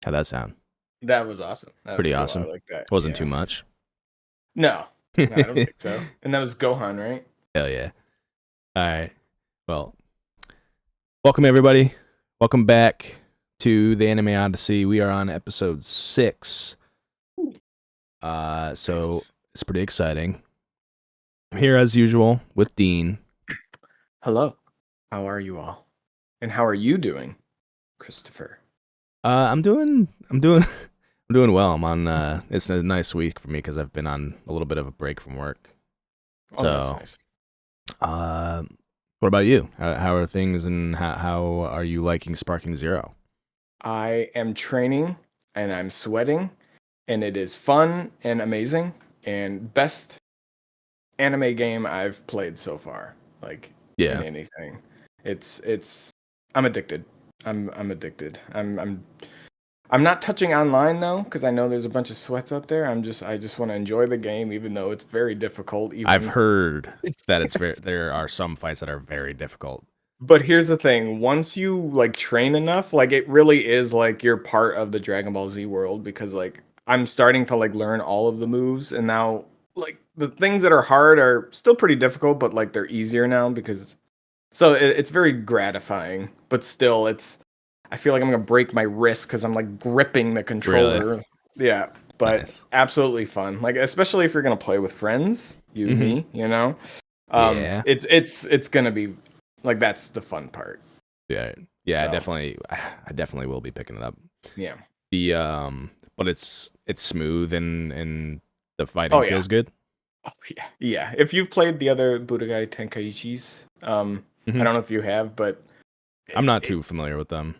How'd that sound? That was awesome. That was Pretty cool. I awesome. like that. Wasn't too Yeah. much. No, I don't think so. And that was Gohan, right? Hell yeah. All right. Well, welcome everybody. Welcome back to the Anime Odyssey. We are on episode 6. So Nice. it's pretty exciting. I'm here as usual with Dean. Hello. How are you all? And how are you doing, Christopher? I'm doing I'm doing well. I'm on it's a nice week for me because I've been on a little bit of a break from work. Oh, that's So nice. what about you? How are things, and how are you liking Sparking Zero? I am training and I'm sweating, and it is fun and amazing and best anime game I've played so far. Like in Yeah. anything. It's I'm addicted. I'm addicted. I'm not touching online though, because I know there's a bunch of sweats out there. I just want to enjoy the game, even though it's very difficult. I've Even, heard that there are some fights that are very difficult. but here's the thing: once you like train enough, like it really is like you're part of the Dragon Ball Z world. Because like I'm starting to like learn all of the moves, and now like the things that are hard are still pretty difficult, but like they're easier now because it's very gratifying. But still, I feel like I'm gonna break my wrist because I'm like gripping the Really controller. Yeah, but nice. absolutely fun. Like especially if you're gonna play with friends, Hmm. me, you know. Yeah. It's gonna be like that's the fun part. Yeah. Yeah. So I definitely will be picking it up. yeah. But it's smooth and the Oh fighting yeah. feels good. Oh yeah. Yeah. If you've played the other Budokai Tenkaichis, I Hmm. don't know if you have, but I'm not it, too familiar with them.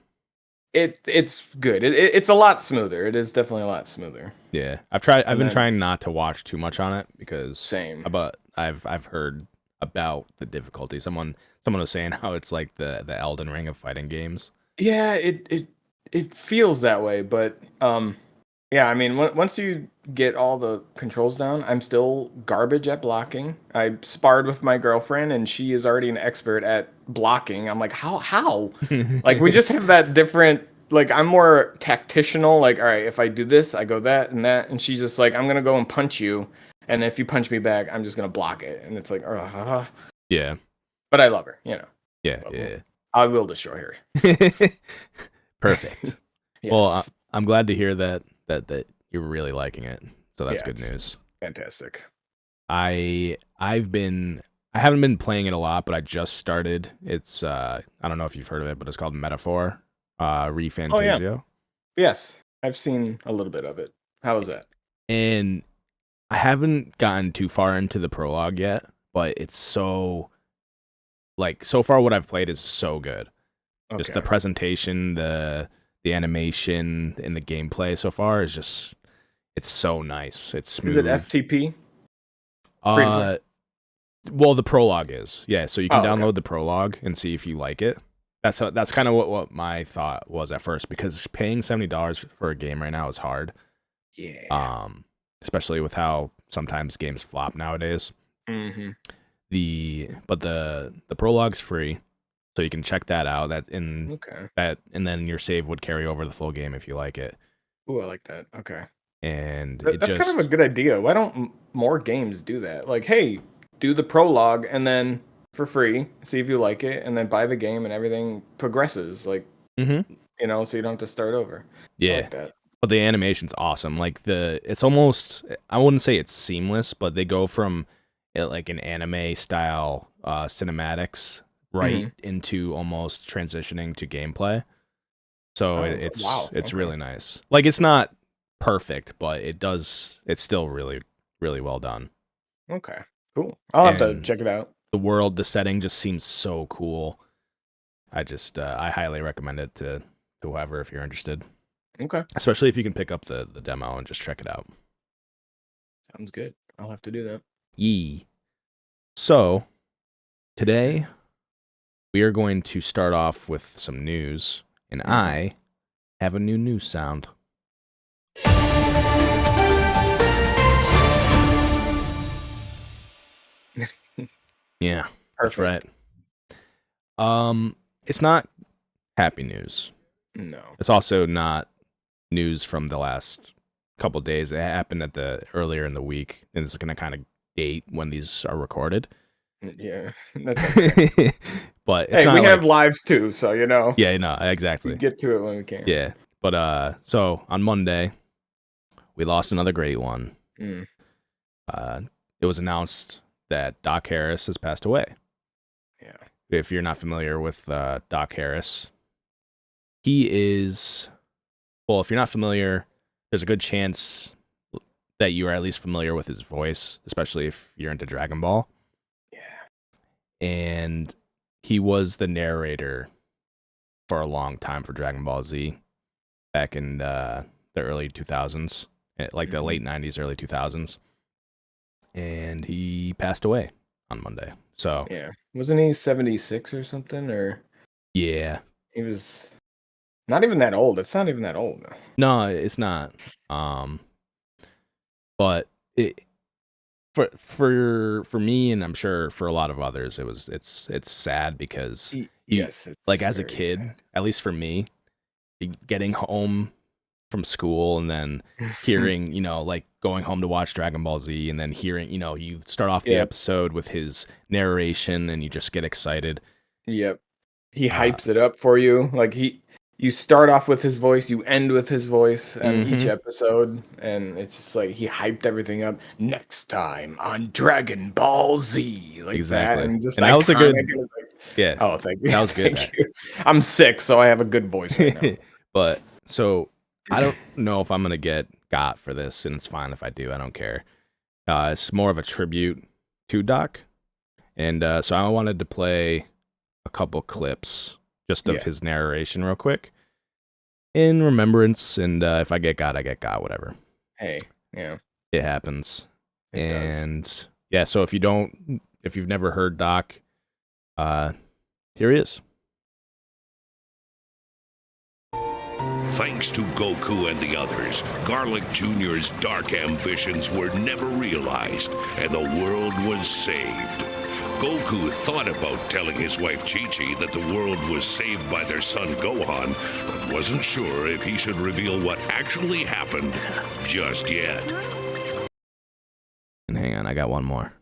it's good. It's a lot smoother. It is definitely a lot smoother. Yeah, I've And been then trying not to watch too much on it because, same. but I've heard about the difficulty. Someone was saying how it's like the Elden Ring of fighting games. Yeah, it feels that way, but yeah, I mean, once you get all the controls down, I'm still garbage at blocking. I sparred with my girlfriend, and she is already an expert at blocking. I'm like, how? Like, we just have that different. Like, I'm more tactitional. Like, all right, if I do this, I go that and that, and she's just like, I'm gonna go and punch you, and if you punch me back, I'm just gonna block it, and it's like, Yeah, but I love her, you know. yeah, But yeah. I will destroy her. Perfect. Well, Yes. I'm glad to hear that you're really liking it. So that's Yeah, good it's news. fantastic. I haven't been playing it a lot, but I just started. It's I don't know if you've heard of it, but it's called Metaphor, Re Oh yeah. Fantasio. Yes, I've seen a little bit of it. How was that? And I haven't gotten too far into the prologue yet, but it's so far what I've played is so good. Just the Okay. presentation, the animation, and the gameplay so far is just it's so nice. It's Is it smooth. FTP? Free to play? Uh well, the prologue is. Yeah, so you can Oh, okay. download the prologue and see if you like it. That's kind of what my thought was at first, because paying $70 for a game right now is hard. Yeah. Especially with how sometimes games flop nowadays. Mm-hmm. The prologue's free, so you can check that out. Okay. And then your save would carry over the full game if you like it. Ooh, I like that. Okay. And That's kind of a good idea. Why don't more games do that? Like, hey, do the prologue and then for free, see if you like it, and then buy the game and everything progresses. Like, Mhm. so you don't have to start over. I Yeah, like that. but the animation's awesome. Like it's almost, I wouldn't say it's seamless, but they go from like an anime style cinematics right Mm-hmm. into almost transitioning to gameplay. So Oh, wow. it's Okay. really nice. Like it's not perfect, but it's still really really well done. Okay. Cool. I'll have to And check it out. the setting just seems so cool. I highly recommend it to whoever if you're interested, Okay. especially if you can pick up the demo and just check it out. Sounds good. I'll have to do that. Yee. So today we are going to start off with some news, and Mhm. I have a new news sound. Yeah, that's right. Perfect. It's not happy news. No. It's also not news from the last couple days. It happened earlier in the week, and it's going to kind of date when these are recorded. Yeah, that's okay. But it's Hey, not we like, have lives too, so yeah, no, we exactly. get to it when we can. Yeah. But so on Monday, we lost another great one. Mm. It was announced that Doc Harris has passed away. Yeah. If you're not familiar with Doc Harris, he is, well, if you're not familiar, there's a good chance that you are at least familiar with his voice, especially if you're into Dragon Ball. Yeah. And he was the narrator for a long time for Dragon Ball Z back in the early 2000s, like the late 90s, early 2000s. And he passed away on Monday. So Yeah. Wasn't he 76 or something? Or yeah. he was not even that old. It's not even that old. No, it's not. But it for me, and I'm sure for a lot of others, it's sad because Yes, it's like as a very kid, sad. at least for me, getting home from school and then hearing, like going home to watch Dragon Ball Z and then hearing, you start off the Yep. episode with his narration and you just get excited. Yep. He hypes it up for you. Like you start off with his voice, you end with his voice on each episode, and it's just like he hyped everything up. Next time on Dragon Ball Z, like Exactly. that, and just And that was a good, yeah, oh, thank you, that was good. thank you. I'm sick, so I have a good voice right now. But so I don't know if I'm gonna get got for this, and it's fine if I do. I don't care. It's more of a tribute to Doc, and so I wanted to play a couple clips just of his narration real quick in remembrance. And if I get got, I get got. Whatever. Hey, yeah, it happens. it And does. yeah, so if you've never heard Doc, here he is. Thanks to Goku and the others, Garlic Jr.'s dark ambitions were never realized, and the world was saved. Goku thought about telling his wife Chi-Chi that the world was saved by their son Gohan, but wasn't sure if he should reveal what actually happened just yet. And hang on, I got one more.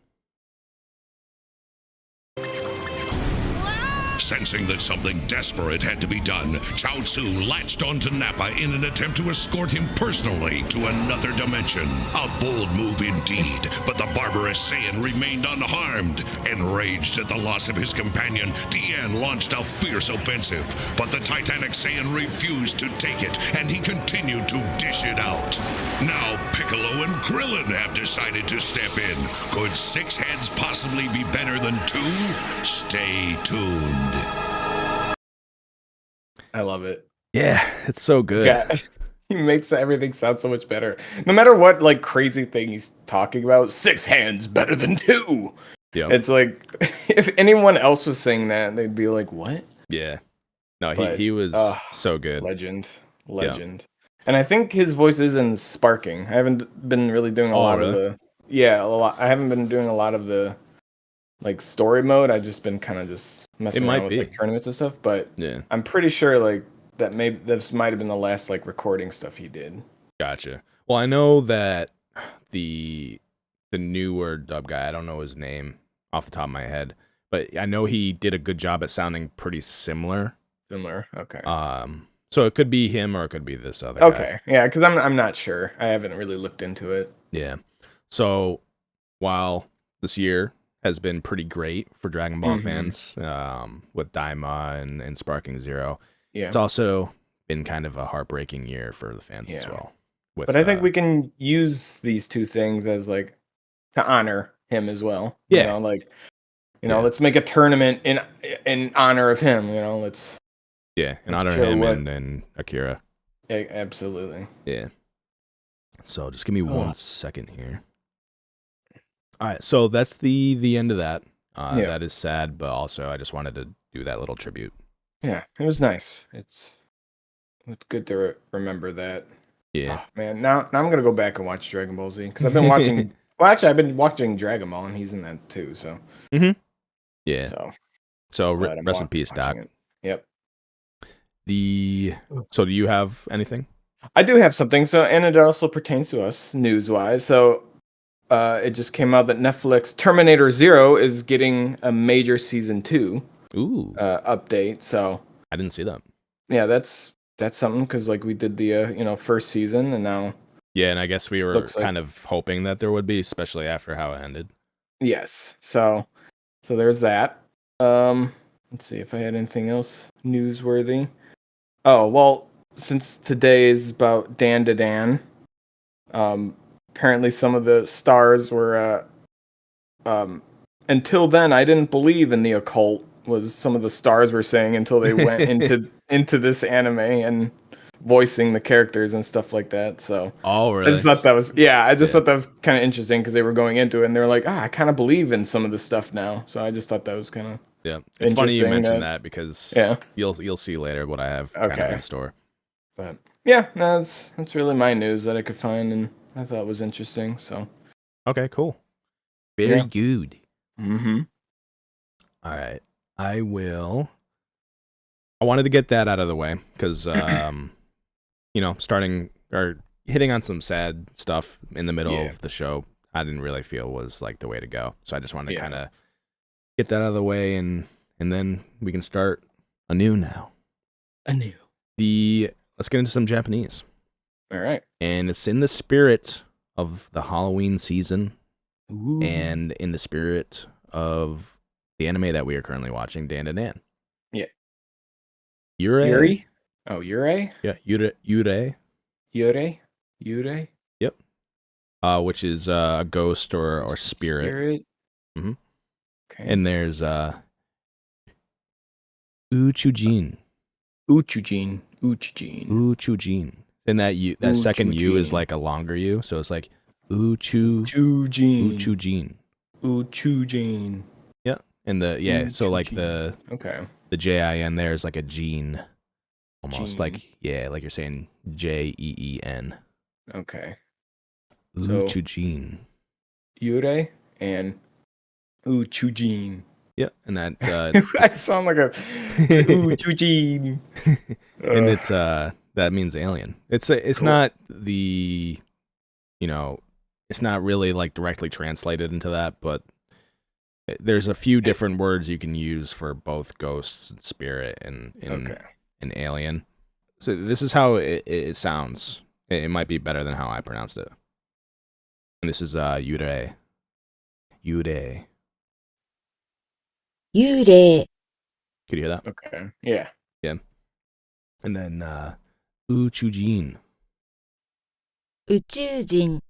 Sensing that something desperate had to be done, Chaozu latched onto Nappa in an attempt to escort him personally to another dimension. A bold move indeed, but the barbarous Saiyan remained unharmed. Enraged at the loss of his companion, Tien launched a fierce offensive, but the Titanic Saiyan refused to take it, and he continued to dish it out. Now Piccolo and Krillin have decided to step in. Could 6 heads possibly be better than 2? Stay tuned. I love it. Yeah, it's so good. Yeah. He makes everything sound so much better. No matter what like crazy thing he's talking about, 6 hands better than 2. Yep. It's like if anyone else was saying that, they'd be like, "What?" Yeah. No, But, he was so good. Legend. And I think his voice is in Sparking. I haven't been really doing a lot of the I haven't been doing a lot of the like story mode. I've just been kind of just messing around with like tournaments and stuff, but yeah, I'm pretty sure like this might have been the last like recording stuff he did. Gotcha. Well, I know that the newer dub guy, I don't know his name off the top of my head, but I know he did a good job at sounding pretty similar. Okay. So it could be him or it could be this other guy. Yeah, because I'm not sure. I haven't really looked into it. Yeah. So while this year has been pretty great for Dragon Ball fans, with Daima and Sparking Zero, it's also been kind of a heartbreaking year for the fans as well. But I think we can use these two things as like to honor him as well. Yeah. Let's make a tournament in honor of him. Let's in honor of him and Akira. Yeah, absolutely. Yeah. So just give me 1 second here. All right, so that's the end of that. That is sad, but also I just wanted to do that little tribute. Yeah, it was nice. It's good to remember that. Yeah, man. Now I'm gonna go back and watch Dragon Ball Z because I've been watching. Well, actually, I've been watching Dragon Ball, and he's in that too. So. Yeah. So rest in peace, Doc. It. Yep. So do you have anything? I do have something. So, and it also pertains to us news-wise. So, it just came out that Netflix Terminator Zero is getting a major season 2 Ooh, update. So, I didn't see that. yeah, that's something because like we did the first season, and now Yeah, and I guess we were looks like kind of hoping that there would be, especially after how it ended. yes. So there's that. Um, let's see if I had anything else newsworthy. Oh well, since today is about Dan to Dan, apparently some of the stars were until then I didn't believe in the occult was some of the stars were saying until they went into this anime and voicing the characters and stuff like that. So Oh, I just really? thought that was I just Yeah, thought that was kind of interesting because they were going into it and they're like, I kind of believe in some of the stuff now. So I just thought that was kind of yeah. It's funny you interesting. mentioned That that because yeah, you'll see later what I have kind of in okay, store. but yeah, no, that's really my news that I could find and I thought was interesting. So Okay, cool. Very yeah, good. mm-hmm. All right, I will. I wanted to get that out of the way because, starting or hitting on some sad stuff in the middle Yeah, of the show, I didn't really feel was like the way to go. So I just wanted to yeah, kind of get that out of the way, and then we can start anew now. anew. Let's get into some Japanese, All right. and it's in the spirit of the Halloween season, Ooh. and in the spirit of the anime that we are currently watching, Dan to Dan. Yeah. Yurei. Yuri? Oh, Yurei? Yeah, Yurei. Yurei? Yurei? Yep. Which is a ghost or spirit. Spirit? hmm Okay. And there's Uchujin. Uchujin. Uchujin. Uchujin. And that second U is Uchujin. like a longer U, so it's like Uchujin. Uchujin. Uchujin. Yeah. And so like Uchujin. Okay. the JIN there is like a gene. Almost Gene. like like you're saying JEEN. Okay. So- Uchujin. Yurei and Uchujin. Yeah, and that I sound like a Uchujin. and it's that means alien. It's Cool. not the it's not really like directly translated into that, but there's a few different words you can use for both ghosts and spirit and Okay. and alien. So this is how it sounds. It might be better than how I pronounced it. And this is Yurei. Yurei. 幽霊 Could you hear that? Okay. Yeah. And then Uchujin. 宇宙人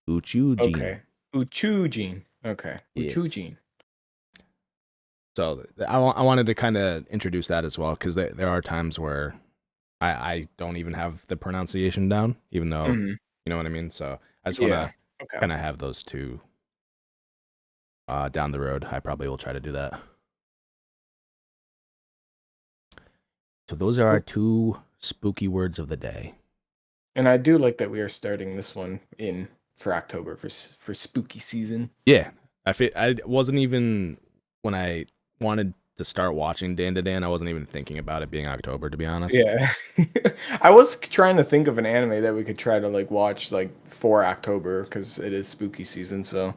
Uchujin. Okay. Uchujin. Okay. Yes. Uchujin. So I wanted to kind of introduce that as well because there are times where I don't even have the pronunciation down, even though Mhm. you know what I mean. So I just want to Okay. kind of have those two down the road. I probably will try to do that. So those are our two spooky words of the day. And I do like that we are starting this one for October for spooky season. Yeah, I wasn't even when I wanted to start watching Dan to Dan. I wasn't even thinking about it being October, to be honest. Yeah. I was trying to think of an anime that we could try to like watch like for October because it is spooky season. So,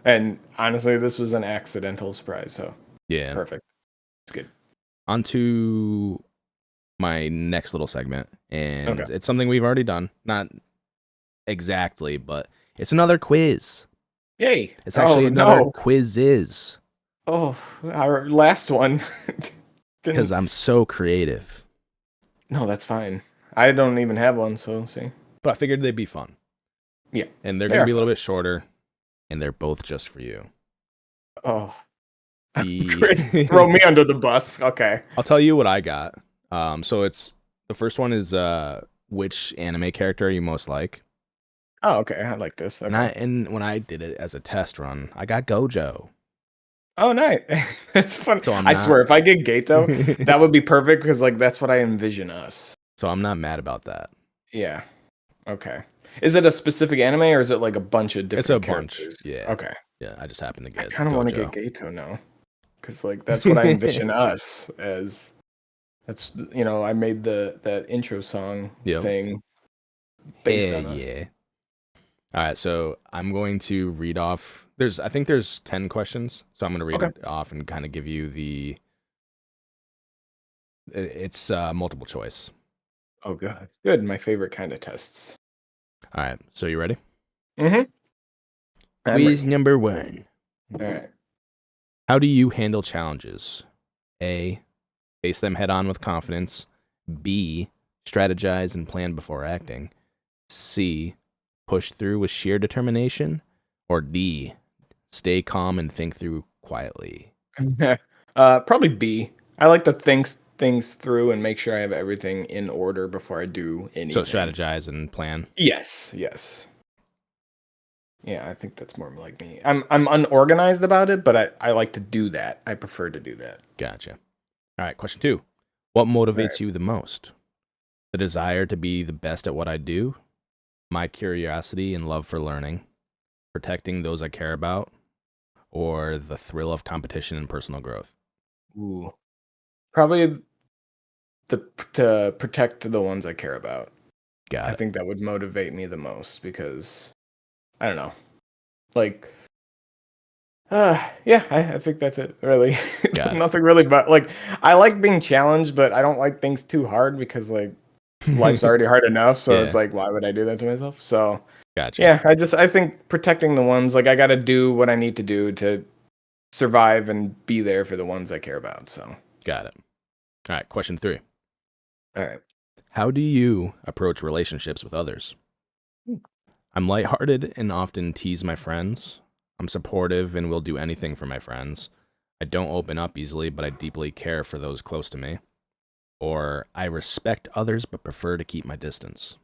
and honestly, this was an accidental surprise. So Yeah. perfect. It's good. On to my next little segment, and Okay. it's something we've already done. Not exactly, but it's another quiz. Yay! It's actually another No. quizzes Oh, our last one. because I'm so creative. No, that's fine. I don't even have one, so see. But I figured they'd be fun. Yeah. And they're They going to are be a little bit shorter, and they're both just for you. Oh, The- great. Throw me under the bus. Okay. I'll tell you what I got. So it's the first one is which anime character you most like? Oh, okay. I like this. Okay. And when I did it as a test run, I got Gojo. Oh, nice. That's fun. So I'm I not- swear, if I get Gato, that would be perfect because like that's what I envision us. So I'm not mad about that. Yeah. Okay. Is it a specific anime or is it like a bunch of different It's a bunch. characters? Yeah. Okay. Yeah, I just happened to I get kind of want to Gojo. get Gato now because like that's what I envision us as. That's I made that intro song Yep. thing based Yeah, on us. yeah. All right, so I'm going to read off. I think there's 10 questions, so I'm going to read Okay. it off and kind of give you the. It's multiple choice. Oh, God. Good. My favorite kind of tests. All right, so you ready? Mm-hmm. I'm Quiz ready. number 1. All right. How do you handle challenges? A. Face them head on with confidence. B. Strategize and plan before acting. C. Push through with sheer determination. Or D. Stay calm and think through quietly. Probably B. I like to think things through and make sure I have everything in order before I do So anything. strategize and plan. Yes. Yeah, I think that's more like me. I'm unorganized about it, but I like to do that. I prefer to do that. Gotcha. All right, question 2. What All motivates right. you the most? The desire to be the best at what I do, my curiosity and love for learning, protecting those I care about, or the thrill of competition and personal growth? Ooh. Probably to protect the ones I care about. Got I it. think that would motivate me the most because I don't know. Like yeah, I think that's it, really. Got Nothing really but like I like being challenged, but I don't like things too hard because like life's it. already hard enough, so it's Yeah, like why would I do that to myself? So, gotcha. yeah, I think protecting the ones like I got to do what I need to do to survive and be there for the ones I care about. So, Got it. All right, question 3. all right. How do you approach relationships with others? I'm lighthearted and often tease my friends. I'm supportive and will do anything for my friends. I don't open up easily, but I deeply care for those close to me. Or I respect others but prefer to keep my distance.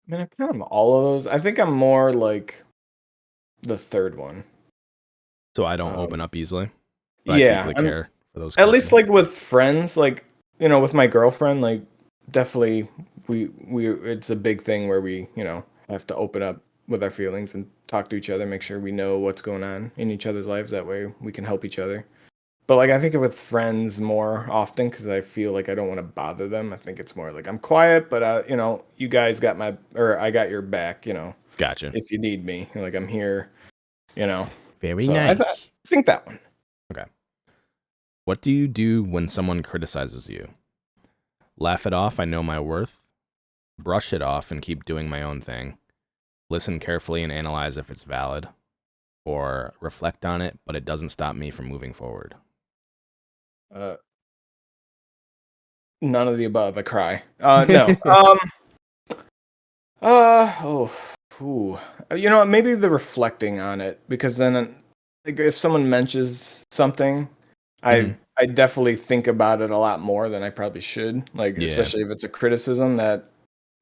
I mean, I kind of all of those. I think I'm more like the third one. So I don't open Um, up easily, but I yeah, deeply I'm care for those at close to least me. like with friends, like with my girlfriend, like definitely we it's a big thing where we have to open up with our feelings and talk to each other, make sure we know what's going on in each other's lives. That way we can help each other. But like I think with friends more often because I feel like I don't want to bother them. I think it's more like I'm quiet, but you guys got my or I got your back. Gotcha. If you need me, like I'm here. You know. Very So I nice. think that one. Okay. What do you do when someone criticizes you? Laugh it off, I know my worth. Brush it off and keep doing my own thing. Listen carefully and analyze if it's valid. Or reflect on it, but it doesn't stop me from moving forward. Uh, None of the above. I cry. No. Oh. Ooh. Maybe the reflecting on it because then, like, if someone mentions something, Mhm. I definitely think about it a lot more than I probably should. Like, Yeah. especially if it's a criticism that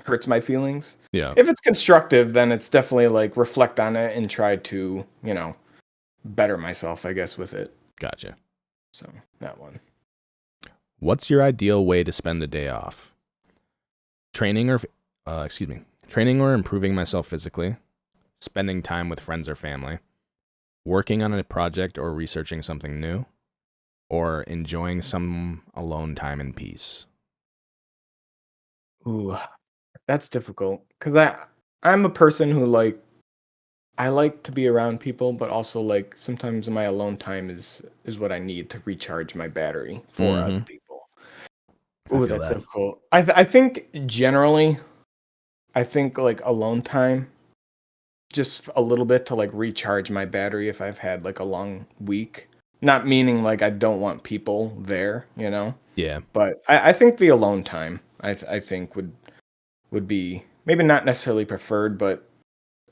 hurts my feelings. Yeah. If it's constructive, then it's definitely like reflect on it and try to, better myself, I guess, with it. Gotcha. So that one. What's your ideal way to spend a day off? Training or, training or improving myself physically, spending time with friends or family, working on a project or researching something new, or enjoying some alone time in peace. Ooh, that's difficult because I'm a person who I like to be around people, but also like sometimes my alone time is what I need to recharge my battery for other Mm-hmm. people. I Ooh, feel that's that. difficult. I think generally, I think like alone time, just a little bit to like recharge my battery if I've had like a long week. Not meaning like I don't want people there. Yeah. But I think the alone time I think would be maybe not necessarily preferred, but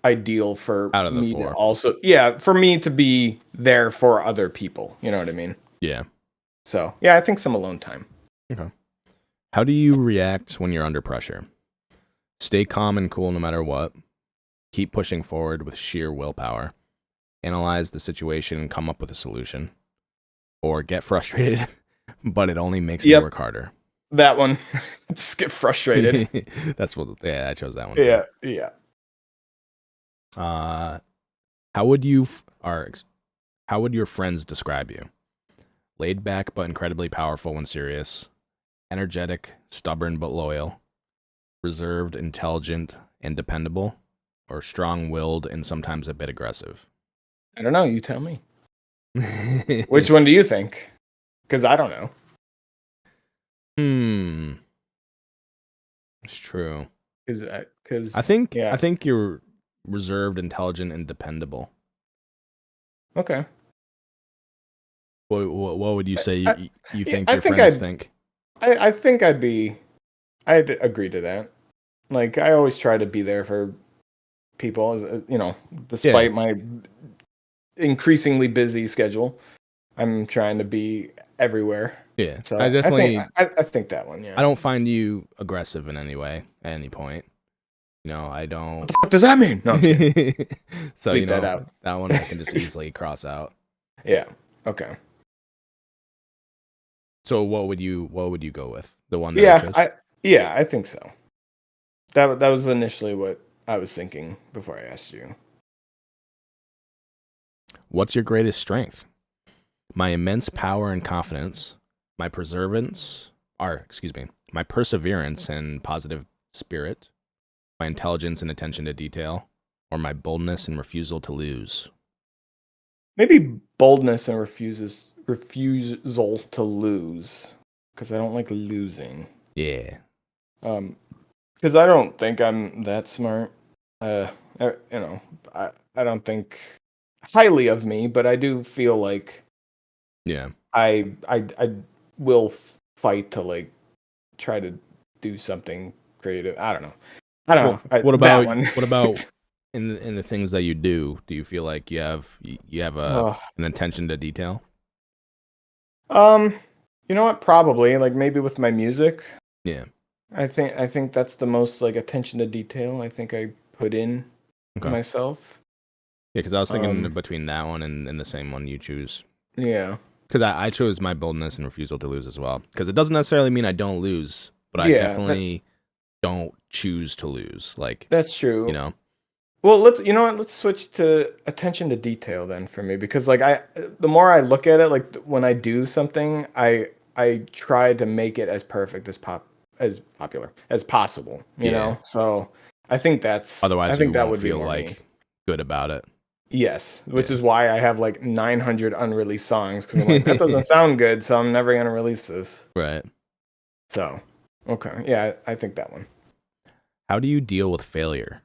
ideal for Out of the me to 4. also for me to be there for other people. You know what I mean? Yeah. So yeah, I think some alone time. Okay. How do you react when you're under pressure? Stay calm and cool no matter what. Keep pushing forward with sheer willpower. Analyze the situation and come up with a solution. Or get frustrated, but it only makes me Yep, work harder. that one. Just get frustrated. That's what. Yeah, I chose that one too. Yeah. How would you how would your friends describe you? Laid back but incredibly powerful when serious. Energetic, stubborn but loyal. reserved, intelligent, and dependable, or strong-willed and sometimes a bit aggressive? I don't know. You tell me. Which one do you think? Because I don't know. It's true. Because I think you're reserved, intelligent, and dependable. Okay. What would you say you think I your think friends think? I think I'd agree to that. Like, I always try to be there for people, despite my increasingly busy schedule. I'm trying to be everywhere. Yeah, So I definitely. I think that one. Yeah. I don't find you aggressive in any way at any point. I don't. What the fuck does that mean? No, I'm just kidding. So Bleep that out. that one I can just easily cross out. Yeah. Okay. So what would you go with? The one that I think so. That was initially what I was thinking before I asked you. What's your greatest strength? My immense power and confidence, my perseverance and positive spirit, my intelligence and attention to detail, or my boldness and refusal to lose. Maybe boldness and refusal to lose, because I don't like losing. Yeah. Because I don't think I'm that smart. I don't think highly of me, but I do feel like I will fight to like try to do something creative. I don't know. What about in the things that you do? Do you feel like you have an attention to detail? You know what? Probably, like, maybe with my music. Yeah. I think that's the most like attention to detail I think I put in myself. Yeah, because I was thinking between that one and the same one you choose. Yeah. Because I chose my boldness and refusal to lose as well. Because it doesn't necessarily mean I don't lose, but I definitely don't choose to lose. Like, that's true. Well, let's switch to attention to detail then for me, because like the more I look at it, like when I do something, I try to make it as perfect as popular as possible, you know? So I think otherwise you won't feel like good about it. Yes, which is why I have like 900 unreleased songs, because I'm like, that doesn't sound good, so I'm never going to release this. Right. So, okay. Yeah, I think that one. How do you deal with failure?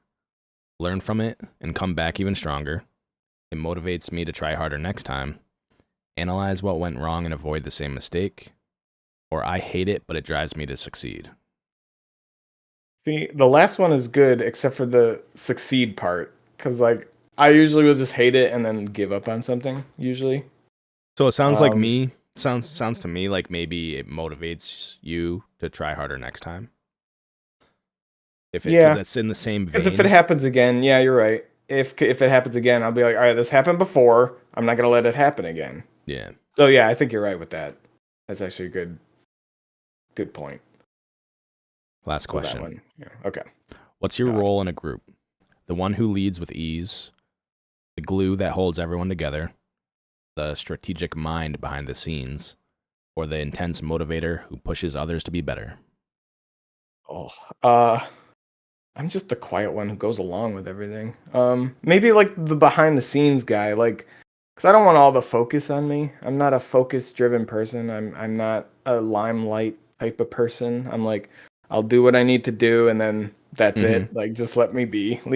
Learn from it and come back even stronger. It motivates me to try harder next time. Analyze what went wrong and avoid the same mistake. Or I hate it, but it drives me to succeed. The last one is good, except for the succeed part, because like I usually will just hate it and then give up on something. Usually. So it sounds like me. Sounds to me like maybe it motivates you to try harder next time. Because it's in the same vein. Because if it happens again, yeah, you're right. If it happens again, I'll be like, all right, this happened before. I'm not gonna let it happen again. Yeah. So yeah, I think you're right with that. That's actually a good point. Last question. Yeah. Okay. What's your role in a group? The one who leads with ease, the glue that holds everyone together, the strategic mind behind the scenes, or the intense motivator who pushes others to be better? I'm just the quiet one who goes along with everything. Maybe like the behind the scenes guy, like, because I don't want all the focus on me. I'm not a focus driven person. I'm not a limelight type of person. I'm like, I'll do what I need to do, and then that's it. Like, just leave me be. So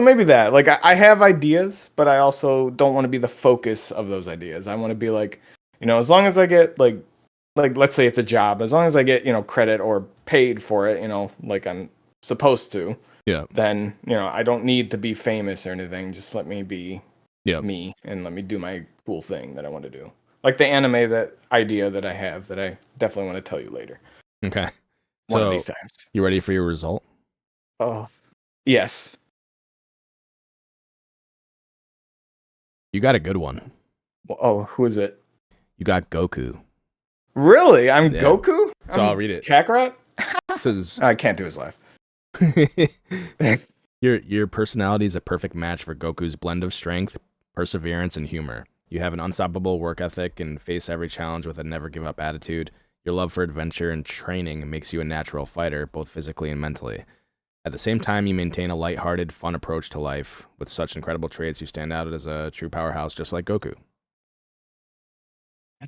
maybe that. Like, I have ideas, but I also don't want to be the focus of those ideas. I want to be like, as long as I get like let's say it's a job, as long as I get credit or paid for it, like I'm supposed to. Yeah. Then I don't need to be famous or anything. Just let me be me and let me do my cool thing that I want to do. Like the anime idea that I have that I definitely want to tell you later. Okay. One of these times. You ready for your result? Oh, yes. You got a good one. Oh, who is it? You got Goku. Really? I'm Goku? So I'll read it. Kakarot? I can't do his laugh. Your personality is a perfect match for Goku's blend of strength, perseverance, and humor. You have an unstoppable work ethic and face every challenge with a never give up attitude. Your love for adventure and training makes you a natural fighter, both physically and mentally. At the same time, you maintain a lighthearted, fun approach to life. With such incredible traits, you stand out as a true powerhouse, just like Goku. I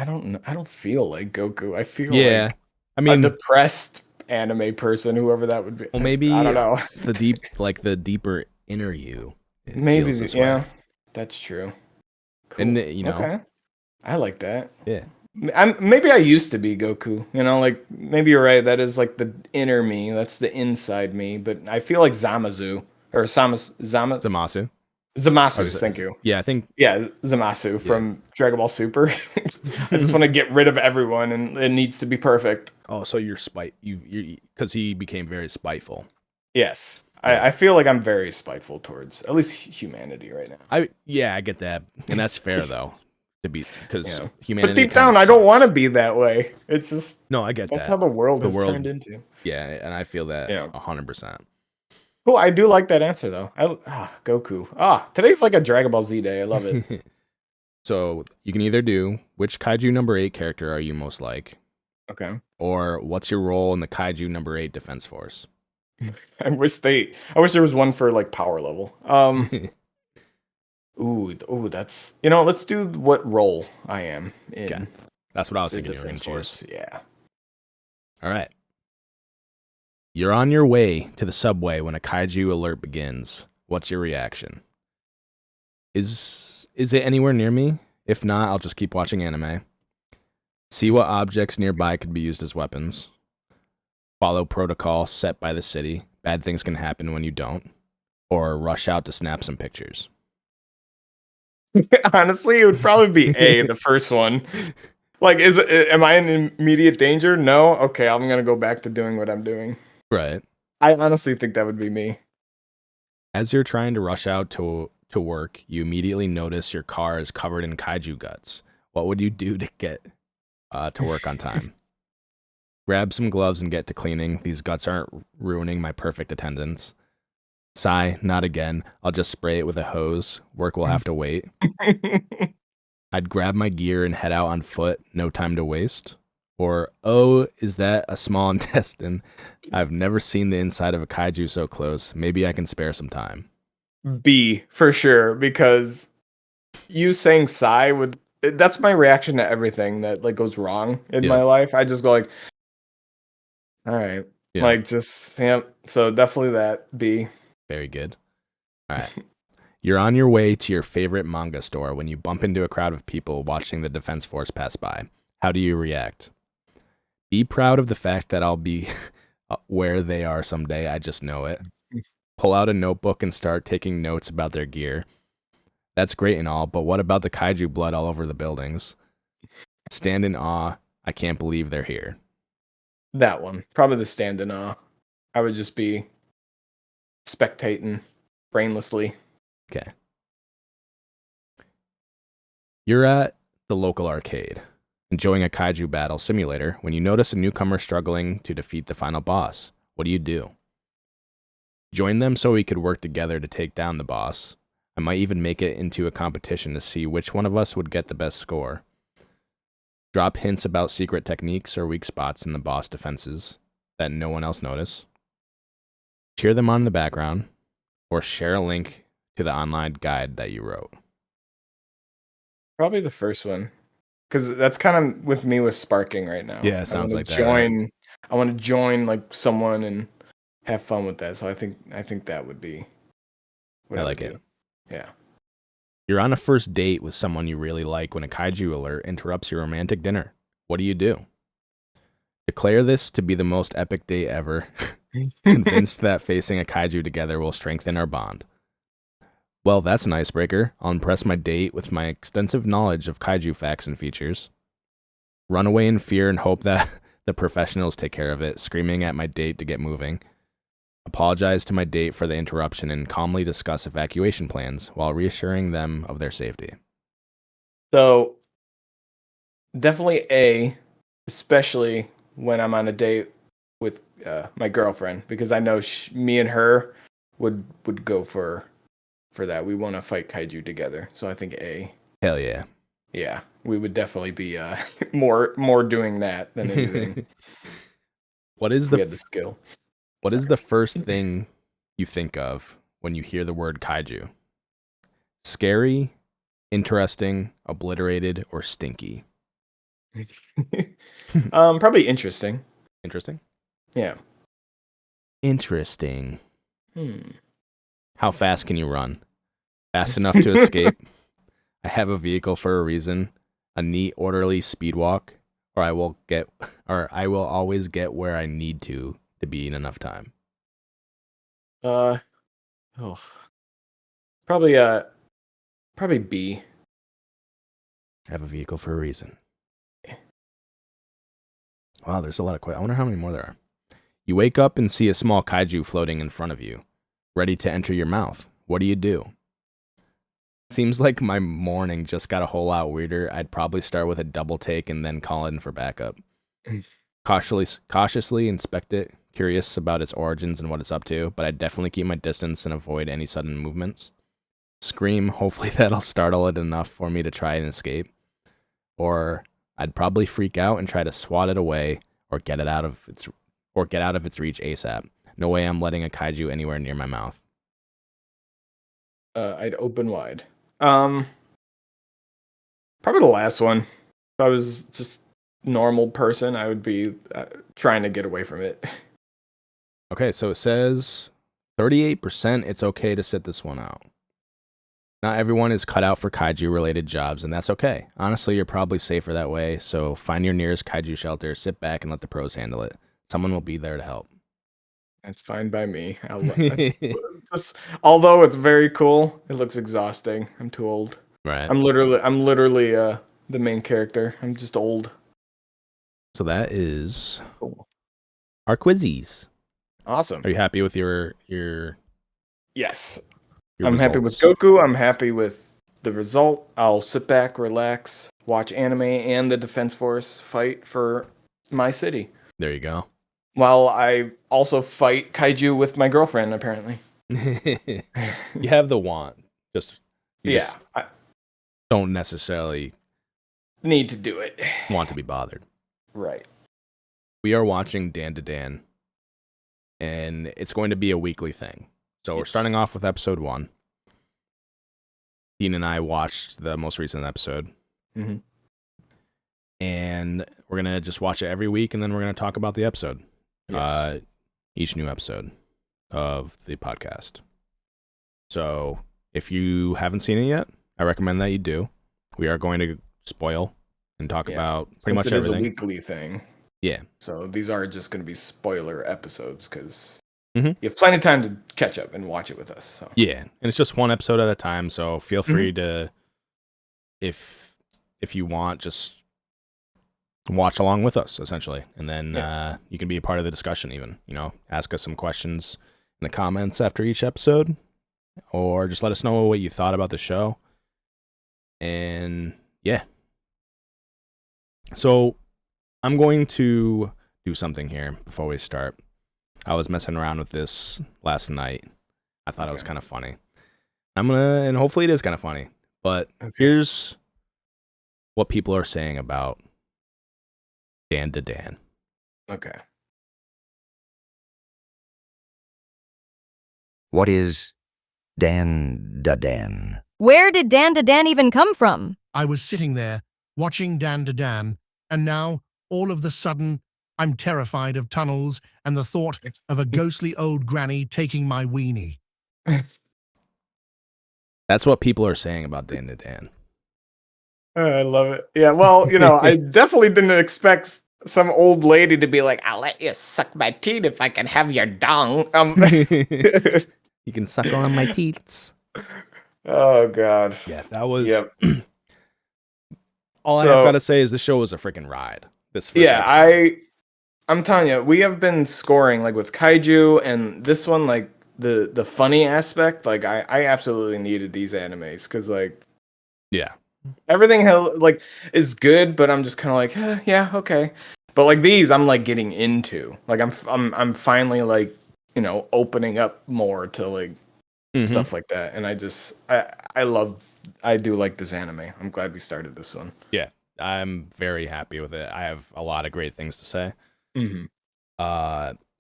don't know. I don't feel like Goku. I feel Yeah, like I a mean, depressed anime person, whoever that would be. well, I maybe don't know. the deeper inner you it Maybe, feels this yeah, way. that's true. And Cool. you know, Okay. I like that. yeah, Maybe I used to be Goku, like maybe you're right. That is like the inner me. That's the inside me. But I feel like Zamasu or Zamasu. Or Zamasu. Thank you. yeah, I think Yeah, Zamasu yeah. from Dragon Ball Super. I just want to get rid of everyone, and it needs to be perfect. Oh, so you're you because he became very spiteful. Yes, Yeah. I feel like I'm very spiteful towards at least humanity right now. I get that, and that's fair though. To be because Yeah. humanity. But deep kinda down, I don't sucks. want to be that way. It's just No, I get that's that. how the world has world- turned into. Yeah, and I feel that Yeah. 100%. Cool. I do like that answer though. Goku. Today's like a Dragon Ball Z day. I love it. So you can either do which kaiju number 8 character are you most like, Okay. or what's your role in the kaiju number 8 defense force. I wish there was one for like power level. Ooh, that's let's do what role I am in. Okay. That's what I was the thinking you were going defense to choose. force. Yeah. All right. You're on your way to the subway when a kaiju alert begins. What's your reaction? Is it anywhere near me? If not, I'll just keep watching anime. See what objects nearby could be used as weapons. Follow protocol set by the city. Bad things can happen when you don't. Or rush out to snap some pictures. Honestly, it would probably be A, the first one. Like, am I in immediate danger? No. Okay, I'm gonna go back to doing what I'm doing. Right. I honestly think that would be me. As you're trying to rush out to work, you immediately notice your car is covered in kaiju guts. What would you do to get to work on time? Grab some gloves and get to cleaning. These guts aren't ruining my perfect attendance. Sigh, not again. I'll just spray it with a hose. Work will have to wait. I'd grab my gear and head out on foot. No time to waste. Or, oh, is that a small intestine? I've never seen the inside of a kaiju so close. Maybe I can spare some time. B for sure, because you saying sigh that's my reaction to everything that like goes wrong in my life. I just go like, all right. Yeah. Like just so definitely that B. Very good. All right. You're on your way to your favorite manga store when you bump into a crowd of people watching the Defense Force pass by. How do you react? Be proud of the fact that I'll be where they are someday. I just know it. Pull out a notebook and start taking notes about their gear. That's great and all, but what about the kaiju blood all over the buildings? Stand in awe. I can't believe they're here. That one. Probably the stand in awe. I would just be spectating brainlessly. Okay. You're at the local arcade, enjoying a kaiju battle simulator when you notice a newcomer struggling to defeat the final boss. What do? Join them so we could work together to take down the boss. I might even make it into a competition to see which one of us would get the best score. Drop hints about secret techniques or weak spots in the boss defenses that no one else notice. Cheer them on in the background, or share a link to the online guide that you wrote. Probably the first one. Because that's kind of with me with sparking right now. Yeah, it sounds like that, join. I want to join like someone and have fun with that. So I think that would be what I would like do. it. Yeah. You're on a first date with someone you really like when a kaiju alert interrupts your romantic dinner. What do? Declare this to be the most epic date ever. Convinced that facing a kaiju together will strengthen our bond. Well, that's an icebreaker. I'll impress my date with my extensive knowledge of kaiju facts and features. Run away in fear and hope that the professionals take care of it, screaming at my date to get moving. Apologize to my date for the interruption and calmly discuss evacuation plans while reassuring them of their safety. So definitely A, especially when I'm on a date with my girlfriend, because I know me and her would go for that. We want to fight kaiju together. So I think A. Hell yeah. Yeah. we would definitely be more doing that than anything. What is If we the had the skill. What is the first thing you think of when you hear the word kaiju? Scary, interesting, obliterated, or stinky? Probably interesting. Interesting. Yeah. Interesting. Hmm. How fast can you run? Fast enough to escape? I have a vehicle for a reason. A neat, orderly speed walk, or I will always get where I need to be in enough time. Oh. Probably probably B. I have a vehicle for a reason. Wow, there's a lot of questions. I wonder how many more there are. You wake up and see a small kaiju floating in front of you, ready to enter your mouth. What do? Seems like my morning just got a whole lot weirder. I'd probably start with a double take and then call in for backup. Cautiously inspect it, curious about its origins and what it's up to, but I'd definitely keep my distance and avoid any sudden movements. Scream, hopefully that'll startle it enough for me to try and escape. Or I'd probably freak out and try to swat it away or get out of its reach ASAP. No way I'm letting a kaiju anywhere near my mouth. I'd open wide. Probably the last one. If I was just normal person, I would be trying to get away from it. Okay, so it says 38% it's okay to sit this one out. Not everyone is cut out for kaiju-related jobs, and that's okay. Honestly, you're probably safer that way, so find your nearest kaiju shelter, sit back, and let the pros handle it. Someone will be there to help. That's fine by me. Although it's very cool, it looks exhausting. I'm too old. Right. I'm literally the main character. I'm just old. So that is Cool. our quizzes. Awesome. Are you happy with your Yes. your I'm happy with results? Goku. I'm happy with the result. I'll sit back, relax, watch anime and the Defense Force fight for my city. There you go. While I also fight kaiju with my girlfriend, apparently. You have the want. Just I don't necessarily need to do it. want to be bothered. Right. We are watching Dan to Dan, and it's going to be a weekly thing. So we're starting off with episode 1. Dean and I watched the most recent episode. Mm-hmm. And we're going to just watch it every week, and then we're going to talk about the episode. Yes. Each new episode of the podcast. So if you haven't seen it yet, I recommend that you do. We are going to spoil and talk about pretty much everything. It is a weekly thing. Yeah. So these are just going to be spoiler episodes because you have plenty of time to catch up and watch it with us. So. Yeah, and it's just one episode at a time. So feel free to, if you want, just watch along with us, essentially, and then you can be a part of the discussion. Even ask us some questions in the comments after each episode, or just let us know what you thought about the show. And yeah, so I'm going to do something here before we start. I was messing around with this last night. I thought it was kind of funny. And hopefully it is kind of funny. But here's what people are saying about Dan to Dan. Okay. What is Dan to Dan? Where did Dan to Dan even come from? I was sitting there, watching Dan to Dan, and now, all of the sudden, I'm terrified of tunnels and the thought of a ghostly old granny taking my weenie. That's what people are saying about Dan to Dan. I love it. Yeah, well, I definitely didn't expect some old lady to be like, "I'll let you suck my teeth if I can have your dong." You can suck on my teats. Oh, God. Yeah, that was... Yep. All I've got to say is this show was a freaking ride. I'm telling you, we have been scoring like with kaiju and this one, like the funny aspect. Like I absolutely needed these animes because everything is good, but I'm just kind of like yeah, okay. But like these, I'm like getting into. Like I'm finally like opening up more to like stuff like that, and I love I do like this anime. I'm glad we started this one. Yeah, I'm very happy with it. I have a lot of great things to say. Mm-hmm.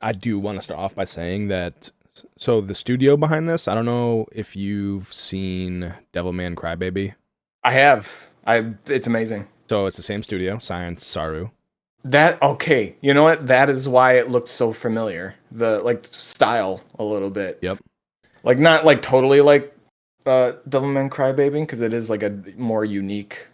I do want to start off by saying that. So the studio behind this, I don't know if you've seen Devilman Crybaby. I have. It's amazing. So it's the same studio, Science Saru. That okay. You know what? That is why it looked so familiar. The like style a little bit. Yep. Like not like totally like Devilman Crybaby, because it is like a more unique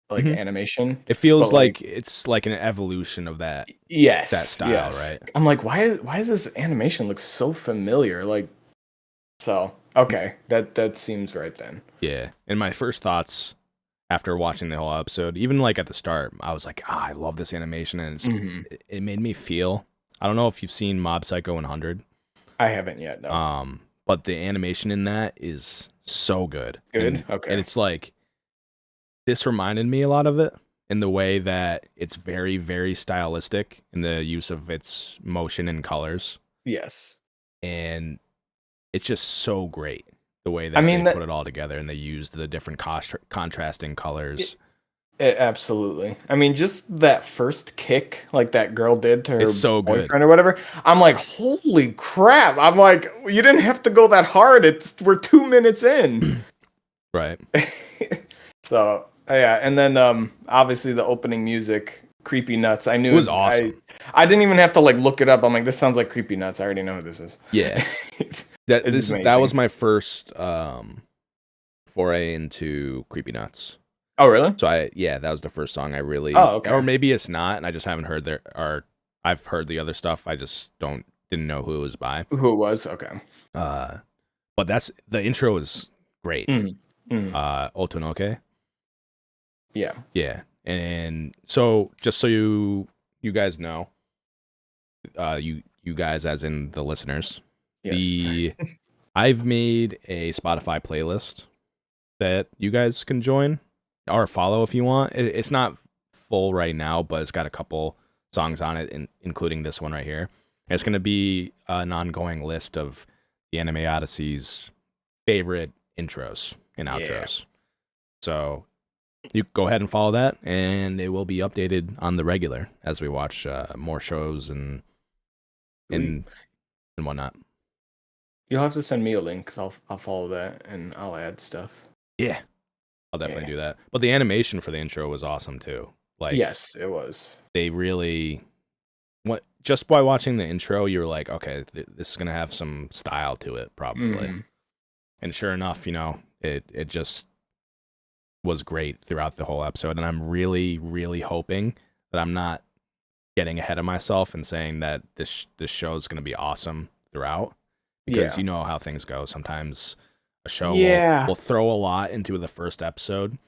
like animation. It feels but, like it's like an evolution of that. Yes. That style, yes. right? I'm like, why does this animation look so familiar? Like, so okay, that seems right then. Yeah. And my first thoughts after watching the whole episode, even like at the start, I was like, I love this animation, and it made me feel. I don't know if you've seen Mob Psycho 100. I haven't yet. No. But the animation in that is so good. Good. Okay. And it's like, this reminded me a lot of it in the way that it's very, very stylistic in the use of its motion and colors. Yes. And it's just so great the way that they put it all together, and they used the different contrasting colors. Absolutely. I mean, just that first kick, like that girl did to her boyfriend or whatever. I'm like, holy crap! I'm like, you didn't have to go that hard. We're 2 minutes in. Right. So yeah, and then obviously the opening music, Creepy Nuts. I knew it was awesome. I didn't even have to like look it up. I'm like, this sounds like Creepy Nuts. I already know who this is. Yeah. That was my first foray into Creepy Nuts. Oh really? So that was the first song I really. Oh okay. Or maybe it's not, and I just haven't heard I've heard the other stuff. I just didn't know who it was by. Who it was? Okay. But the intro is great. Otonoke. Yeah. Yeah, and so just so you guys know, you guys as in the listeners, yes. I've made a Spotify playlist that you guys can join or follow if you want. It's not full right now, but it's got a couple songs on it, including this one right here. And it's going to be an ongoing list of the Anime Odyssey's favorite intros and outros. So you go ahead and follow that, and it will be updated on the regular as we watch more shows and whatnot. You'll have to send me a link because I'll follow that and I'll add stuff. Yeah, I'll definitely do that. But the animation for the intro was awesome too. Like, yes, it was. They really, just by watching the intro, you're like, okay, this is gonna have some style to it, probably. And sure enough, it just was great throughout the whole episode. And I'm really, really hoping that I'm not getting ahead of myself and saying that this show is gonna be awesome throughout. Because you know how things go. Sometimes a show will throw a lot into the first episode,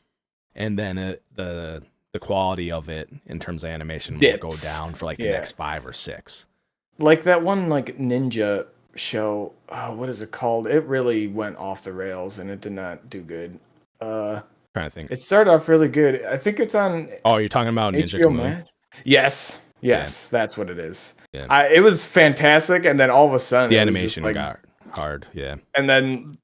and then the quality of it in terms of animation will go down for like the next 5 or 6. Like that one like ninja show. Oh, what is it called? It really went off the rails and it did not do good. Trying to think. It started off really good. I think it's on. Oh, you're talking about Ninja Kamui? Yes, that's what it is. Yeah. It was fantastic, and then all of a sudden the animation got hard. Yeah, and then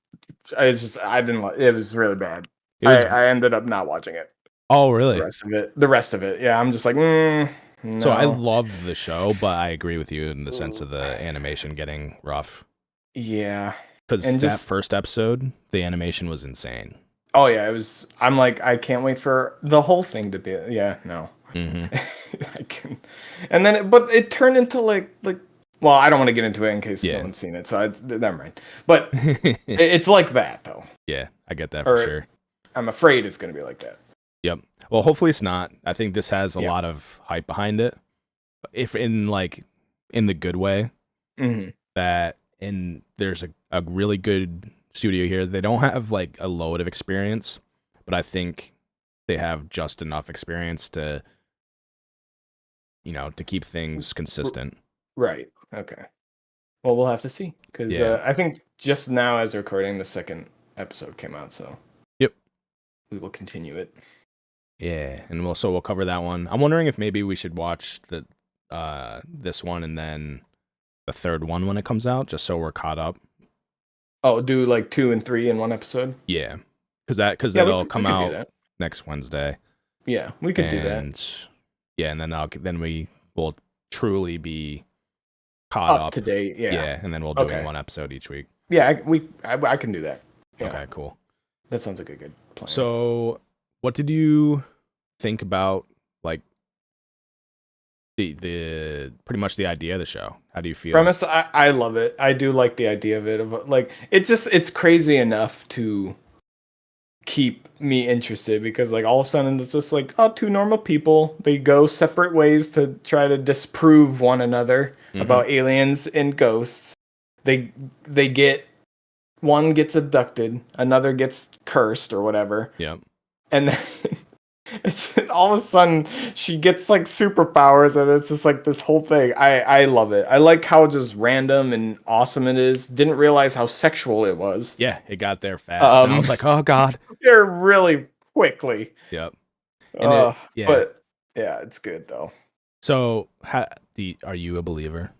I didn't like it. Was really bad. I ended up not watching it. Oh, really? The rest of it. Yeah, I'm just like, no. So I loved the show, but I agree with you in the sense of the animation getting rough. Yeah, because that first episode, the animation was insane. Oh yeah, it was. I'm like, I can't wait for the whole thing to be. Yeah, no. I can, and then, but it turned into like. Well, I don't want to get into it in case no one's seen it, so never mind. But it's like that, though. Yeah, I get that for sure. I'm afraid it's going to be like that. Yep. Well, hopefully it's not. I think this has a lot of hype behind it. If in the good way, that there's a really good studio here. They don't have like a load of experience, but I think they have just enough experience to keep things consistent. Right. Okay. Well, we'll have to see because I think just now as recording, the second episode came out. So yep, we will continue it. Yeah, and we'll cover that one. I'm wondering if maybe we should watch this one and then the third one when it comes out, just so we're caught up. Oh, do like 2 and 3 in one episode? Yeah, because Yeah, it'll we come could do out that. next Wednesday. Yeah, we could do that. And yeah, and then we will truly be caught Up up. to date. Yeah. And then we'll Okay. doing one episode each week. Yeah, I can do that. Yeah. Okay, cool. That sounds like a good plan. So, what did you think about like the pretty much the idea of the show? How do you feel? Premise, I love it. I do like the idea of it. Of like, it's crazy enough to keep me interested because like all of a sudden it's just like, oh, two normal people, they go separate ways to try to disprove one another about aliens and ghosts. They get, one gets abducted, another gets cursed or whatever. Yep. And then it's all of a sudden she gets like superpowers and it's just like this whole thing. I love it. I like how just random and awesome it is. Didn't realize how sexual it was. Yeah, it got there fast. And I was like, oh god. They're really quickly. Yep. And yeah. But yeah, it's good though. So, are you a believer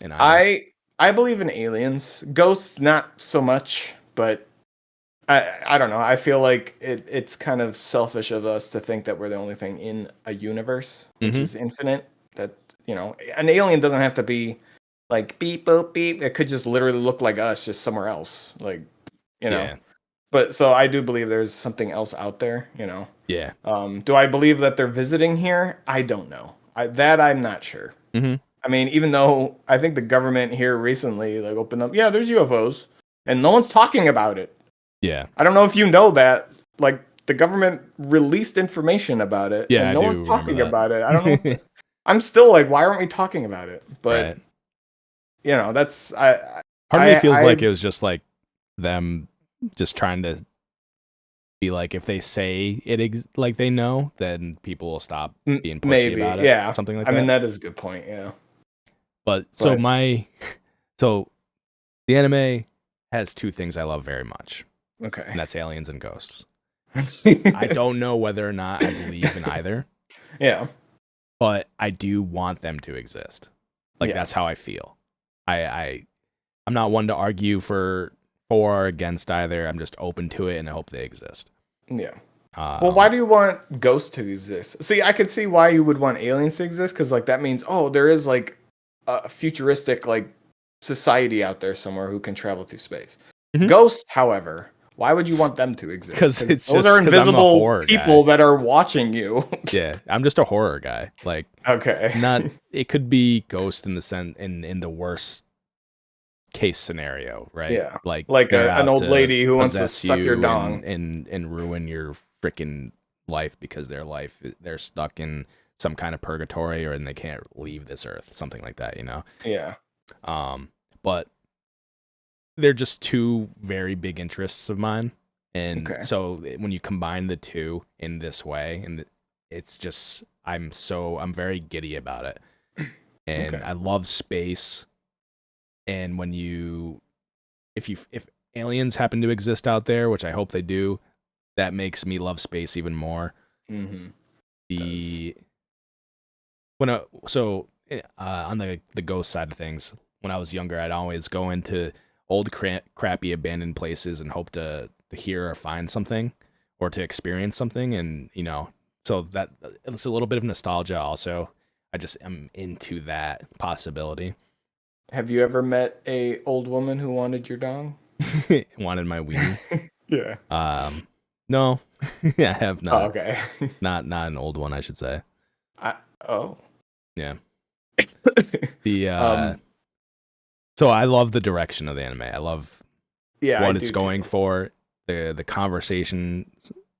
in either? I believe in aliens. Ghosts, not so much, but I don't know. I feel like it's kind of selfish of us to think that we're the only thing in a universe which is infinite. That, you know, an alien doesn't have to be like beep boop beep. It could just literally look like us, just somewhere else. Like, you know. Yeah. But so I do believe there's something else out there, you know. Yeah. Do I believe that they're visiting here? I don't know. I'm not sure. I mean, even though I think the government here recently like opened up, yeah, there's UFOs, and no one's talking about it. Yeah. I don't know if you know that. Like the government released information about it, Yeah, and no I do one's talking remember about it. I don't know. I'm still like, why aren't we talking about it? But right. you know, that's part of me feels like it was just like them just trying to be like, if they say it like they know, then people will stop being pushy about it. Yeah, something like that. I mean, that is a good point. Yeah. But so the anime has two things I love very much. Okay. And that's aliens and ghosts. I don't know whether or not I believe in either. Yeah. But I do want them to exist. Like that's how I feel. I'm not one to argue for or against either. I'm just open to it and I hope they exist. Yeah. Well, why do you want ghosts to exist? See, I could see why you would want aliens to exist, because like that means, oh, there is like a futuristic like society out there somewhere who can travel through space. Ghosts, however, why would you want them to exist? Because those are invisible people that are watching you. Yeah, I'm just a horror guy. Like, okay, it could be ghost in the in the worst case scenario, right? Yeah, like an old lady who wants to suck your dong and ruin your freaking life because they're stuck in some kind of purgatory and they can't leave this earth, something like that, you know? Yeah. But they're just two very big interests of mine, and so when you combine the two in this way, and it's just I'm very giddy about it, and I love space. And when if aliens happen to exist out there, which I hope they do, that makes me love space even more. On the ghost side of things, when I was younger, I'd always go into old crappy abandoned places and hope to hear or find something or to experience something, and you know, so that it's a little bit of nostalgia also. I just am into that possibility. Have you ever met a old woman who wanted your dong? Wanted my weenie? Yeah. No. I have not. Oh, okay. not an old one, I should say. Yeah. So I love the direction of the anime. I love what it's going for. The conversation.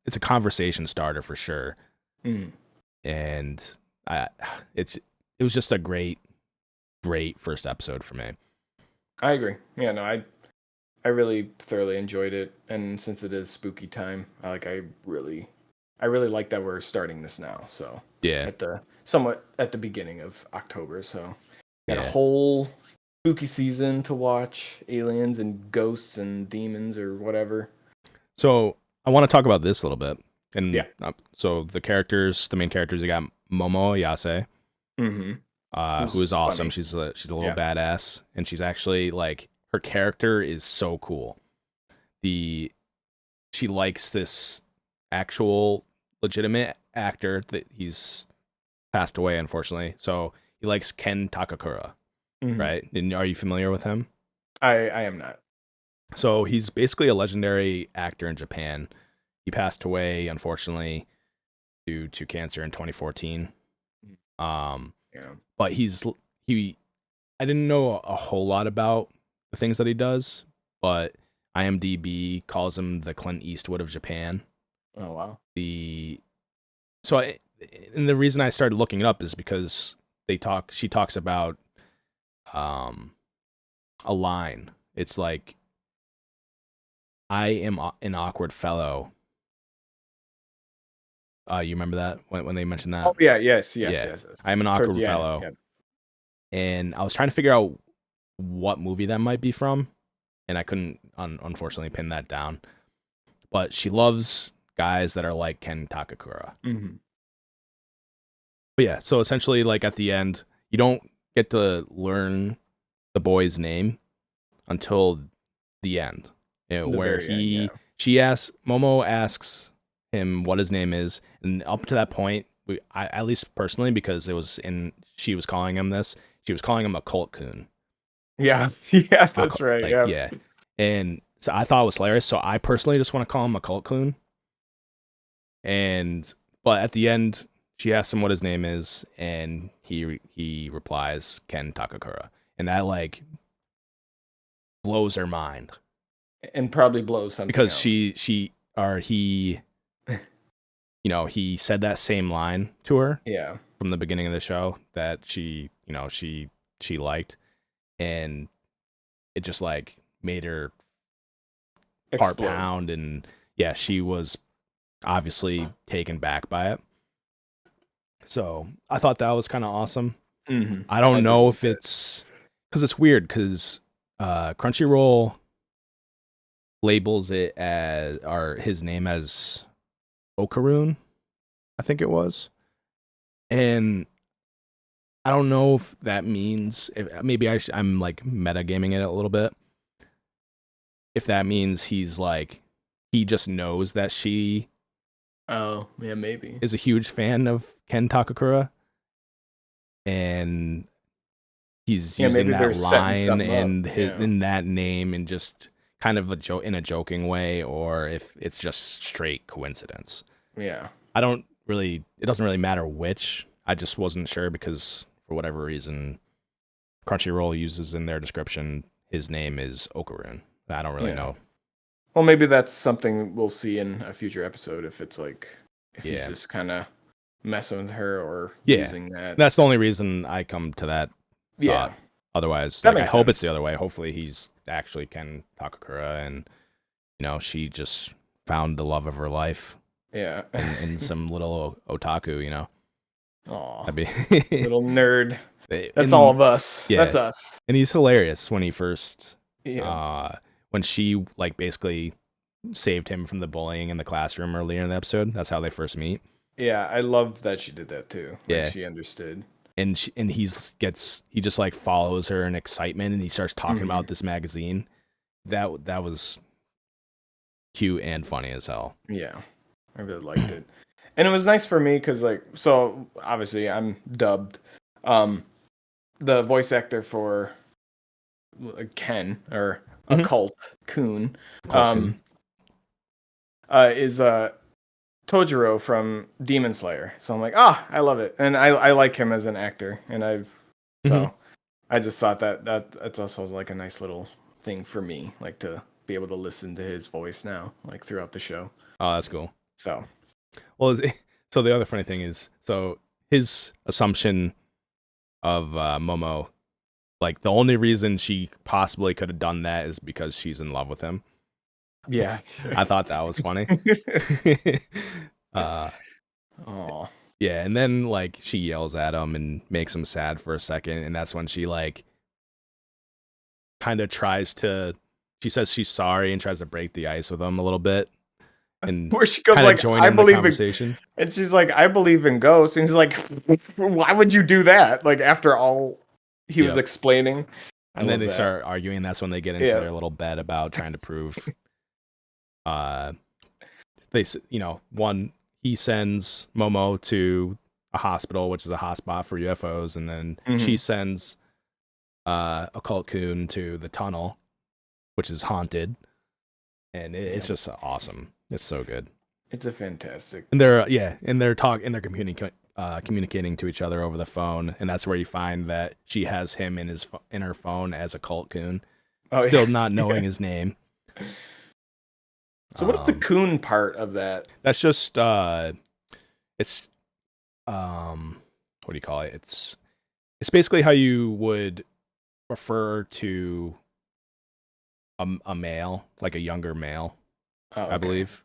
It's a conversation starter for sure. And it was just a great first episode for me. I agree. Yeah, no, I really thoroughly enjoyed it, and since it is spooky time, I really like that we're starting this now. So yeah, somewhat at the beginning of October. So got a whole spooky season to watch, aliens and ghosts and demons or whatever. So I want to talk about this a little bit, and so the main characters, you got Momo Yase. Who is awesome. Funny. She's a little badass, and she's actually like, her character is so cool. she likes this actual legitimate actor that he's passed away, unfortunately. So he likes Ken Takakura, right? And are you familiar with him? I am not. So he's basically a legendary actor in Japan. He passed away, unfortunately, due to cancer in 2014. But I didn't know a whole lot about the things that he does, but IMDb calls him the Clint Eastwood of Japan. Oh wow. And the reason I started looking it up is because she talks about a line. It's like, I am an awkward fellow. You remember that when they mentioned that? Oh yeah, yes. I'm an awkward Yeah, fellow. yeah. And I was trying to figure out what movie that might be from, and I couldn't unfortunately pin that down. But she loves guys that are like Ken Takakura. But yeah, so essentially, like at the end, you don't get to learn the boy's name until the end, where Momo asks him what his name is, and up to that point, I at least personally, because she was calling him this, she was calling him a cult coon. Yeah, yeah, that's right. Like, yeah, and so I thought it was hilarious. So I personally just want to call him a cult coon. But at the end, she asks him what his name is, and he replies Ken Takakura, and that like blows her mind, and probably blows something because else. he he said that same line to her from the beginning of the show that she liked, and it just like made her heart pound, and she was obviously taken back by it. So I thought that was kind of awesome. I don't know if it's because it's weird, because Crunchyroll labels it as his name as Okarun, I think it was, and I don't know if that means, maybe I'm like metagaming it a little bit, if that means he's like, he just knows that she maybe is a huge fan of Ken Takakura, and he's using that line and in that name, and just kind of in a joking way, or if it's just straight coincidence. Yeah. It doesn't really matter which. I just wasn't sure, because for whatever reason, Crunchyroll uses in their description his name is Okarun. I don't really know. Well, maybe that's something we'll see in a future episode, if it's like, if he's just kind of messing with her or using that. That's the only reason I come to that thought. Otherwise, I hope it's the other way. Hopefully he's actually Ken Takakura, and she just found the love of her life. Yeah. in some little otaku, Aw, that'd be little nerd. That's all of us. Yeah. That's us. And he's hilarious when he first when she like basically saved him from the bullying in the classroom earlier in the episode. That's how they first meet. Yeah, I love that she did that too. Like, she understood. And he just like follows her in excitement, and he starts talking about this magazine. That was cute and funny as hell. Yeah, I really liked it. And it was nice for me because, like, so obviously I'm dubbed. The voice actor for Ken, or a cult coon, is Tojiro from Demon Slayer. So I'm like, I love it, and I like him as an actor, and I just thought that's also like a nice little thing for me, like to be able to listen to his voice now, like throughout the show. Oh, that's cool. So, well, so the other funny thing is, so his assumption of Momo, like the only reason she possibly could have done that is because she's in love with him. Yeah, I thought that was funny. Yeah, and then like she yells at him and makes him sad for a second, and that's when she like kind of she says she's sorry and tries to break the ice with him a little bit. And where she goes like, I believe in, and she's like, I believe in ghosts, and he's like, why would you do that? Like, after all he was explaining. And then they start arguing. That's when they get into their little bet about trying to prove he sends Momo to a hospital, which is a hotspot for UFOs, and then she sends Occult Coon to the tunnel, which is haunted, and it's just awesome. It's so good. It's a fantastic. And they're communicating to each other over the phone, and that's where you find that she has him in her phone as Occult Coon, still not knowing his name. So what's the coon part of that? That's just it's what do you call it? It's basically how you would refer to a male, like a younger male, I believe.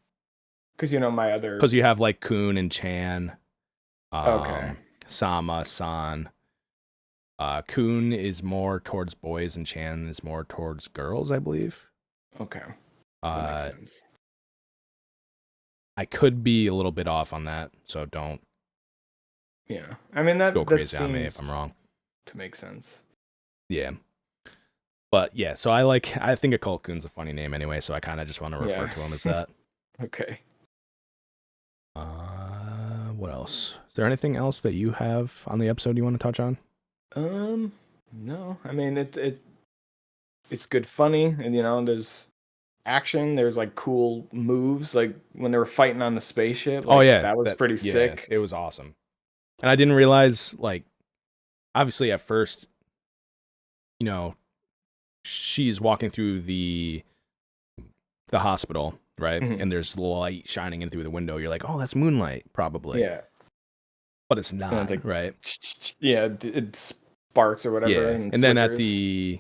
Because because you have like Coon and Chan, Okay. Sama, San. Coon is more towards boys and Chan is more towards girls, I believe. Okay. That makes sense. I could be a little bit off on that, so don't Yeah. I mean, that go crazy that on me if seems I'm wrong. to make sense. Yeah. But yeah, so I think Occult Coon's a funny name anyway, so I kind of just want to refer to him as that. Okay. What else? Is there anything else that you have on the episode you want to touch on? No. I mean, it's good, funny, and there's action. There's like cool moves, like when they were fighting on the spaceship. Like, that was pretty sick. It was awesome. And I didn't realize, like, obviously at first, she's walking through the hospital, right? And there's light shining in through the window. You're like, oh, that's moonlight, probably. Yeah. But it's not, it's like, right? Yeah, it sparks or whatever. Yeah. And then at flickers.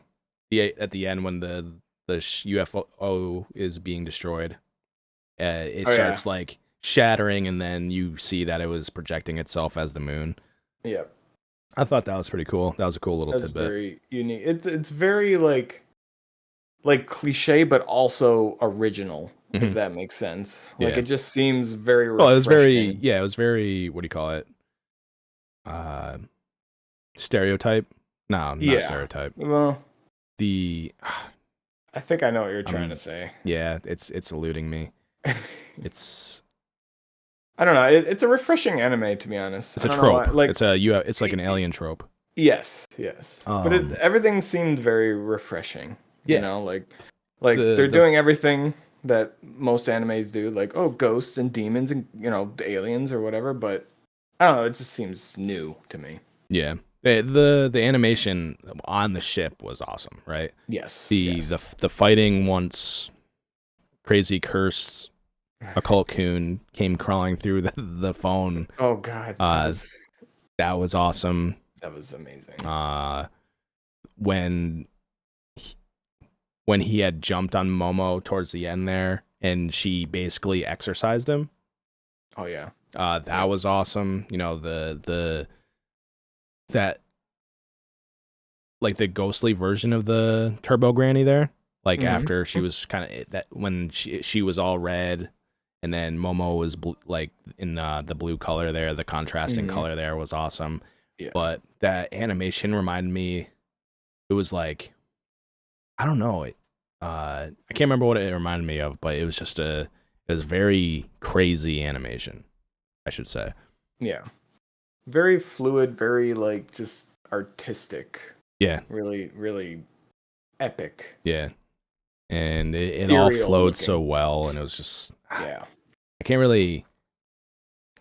at the end, when the UFO is being destroyed, it starts like shattering, and then you see that it was projecting itself as the moon. Yeah. I thought that was pretty cool. That was a cool little tidbit. Very unique. It's very like cliche, but also original, if that makes sense. Like, it just seems very refreshing. Well, it was very, what do you call it? Stereotype? No, not stereotype. Well, I think I know what you're trying to say. Yeah, it's eluding me. It's I don't know. It's a refreshing anime, to be honest. It's a trope. It's like an alien trope. Yes. But everything seemed very refreshing. Yeah. Like they're doing everything that most animes do, like, ghosts and demons and aliens or whatever. But I don't know. It just seems new to me. Yeah. The animation on the ship was awesome, right? Yes. The fighting once crazy cursed Occult Coon came crawling through the phone. Oh God. That was awesome. That was amazing. When he had jumped on Momo towards the end there, and she basically exorcised him. Oh yeah. That was awesome. That like the ghostly version of the Turbo Granny there. Like after she was kind of that when she was all red, and then Momo was like in the blue color there, the contrasting color there was awesome. Yeah. But that animation reminded me, it was like, I don't know, I can't remember what it reminded me of, but it was just it was very crazy animation, I should say. Yeah. Very fluid, very like just artistic. Yeah. Really, really epic. Yeah. And it all flowed so well, and it was just I can't really.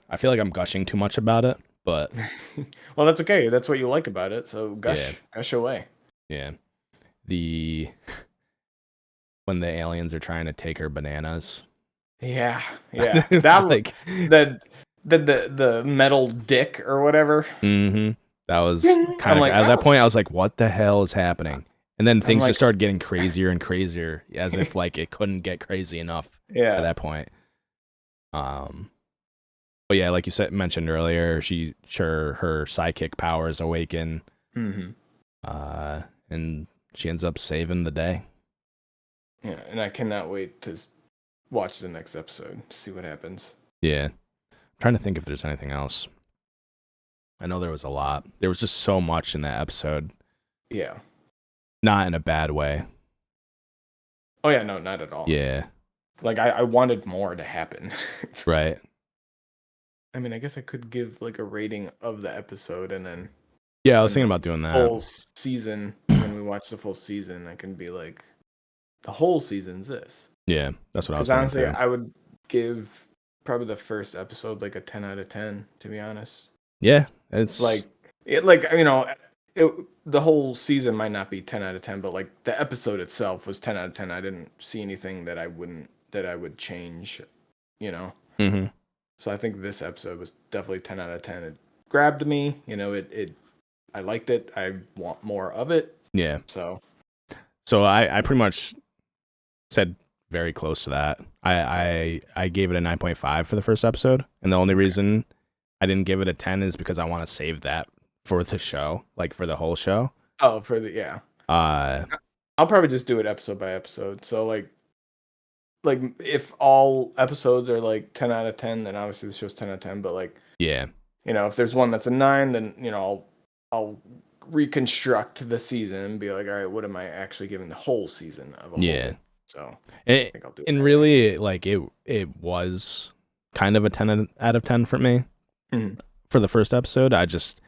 I feel like I'm gushing too much about it, but well, that's okay. That's what you like about it, so gush away. Yeah, when the aliens are trying to take her bananas. Yeah, that like the metal dick or whatever. That was kind of like, at that point. I was like, "What the hell is happening?" And then things just started getting crazier and crazier, as if like it couldn't get crazy enough at that point. But yeah, like you mentioned earlier, her psychic powers awaken, and she ends up saving the day. Yeah, and I cannot wait to watch the next episode to see what happens. Yeah, I'm trying to think if there's anything else. I know there was a lot. There was just so much in that episode. Yeah. Not in a bad way. Oh yeah, no, not at all. Yeah. Like I wanted more to happen. Right. I mean, I guess I could give like a rating of the episode, and then Yeah, I was when thinking the about doing that. full season, when we watch the full season, I can be like, the whole season's this. Yeah, that's what I was Because thinking honestly, too. I would give probably the first episode like a 10 out of 10, to be honest. Yeah, it's Like the whole season might not be 10 out of 10, but like the episode itself was 10 out of 10. I didn't see anything that I would change, you know. Mhm. So I think this episode was definitely 10 out of 10. It grabbed me, I liked it. I want more of it. Yeah. So I pretty much said very close to that. I gave it a 9.5 for the first episode, and the only reason I didn't give it a 10 is because I want to save that for the show, like for the whole show. I'll probably just do it episode by episode. So like if all episodes are like 10 out of 10, then obviously the show's 10 out of 10. But like, yeah, if there's one that's a 9, then I'll reconstruct the season and be like, all right, what am I actually giving the whole season of a yeah. whole? So I think I'll do it. And that really, like it was kind of a 10 out of 10 for me for the first episode. I just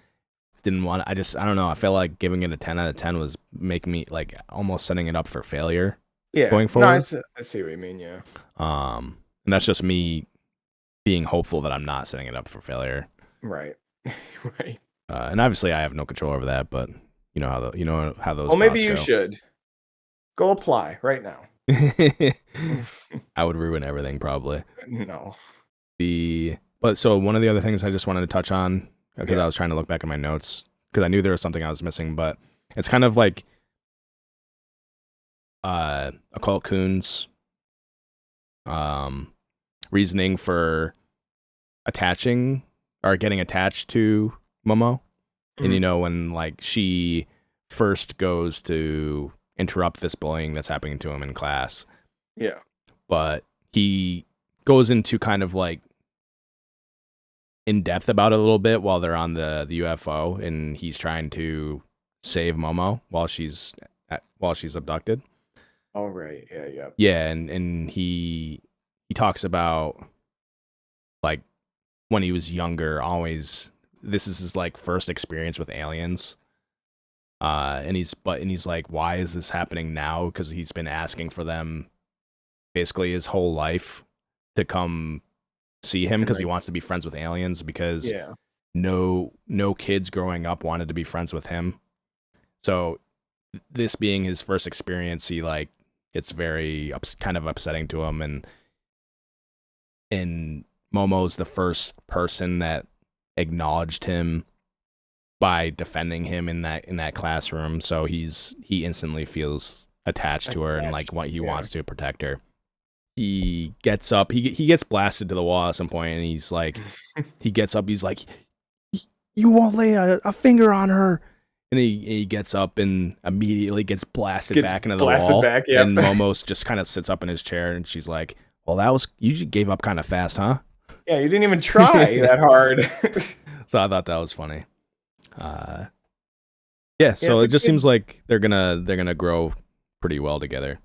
didn't want. I don't know. I felt like giving it a 10 out of 10 was making me like almost setting it up for failure. Yeah, going forward. No, I see what you mean. Yeah. And that's just me being hopeful that I'm not setting it up for failure. Right. Right. And obviously, I have no control over that. But you know how those. Well, maybe thoughts you go. should go apply right now. I would ruin everything probably. No. But so one of the other things I just wanted to touch on, because Yeah. I was trying to look back at my notes because I knew there was something I was missing, but it's kind of like Occult Coon's reasoning for attaching or getting attached to Momo. And when like she first goes to interrupt this bullying that's happening to him in class. Yeah. But he goes into kind of like in depth about it a little bit while they're on the UFO, and he's trying to save Momo while she's abducted. Oh right. Yeah. Yeah. Yeah, and he talks about like when he was younger, always this is his like first experience with aliens. And he's like, why is this happening now? Because he's been asking for them basically his whole life to come see him because he wants to be friends with aliens because no kids growing up wanted to be friends with him. So this being his first experience, he like it's very kind of upsetting to him, and Momo's the first person that acknowledged him by defending him in that classroom, so he instantly feels attached to her and like what he wants to protect her. He gets up, he gets blasted to the wall at some point, and he's like, he gets up, he's like, you won't lay a finger on her, and he gets up and immediately gets blasted back into the wall. Yep. And Momos just kind of sits up in his chair, and she's like, well, you gave up kind of fast, huh? Yeah, you didn't even try that hard. So I thought that was funny. So it just seems like they're gonna grow pretty well together.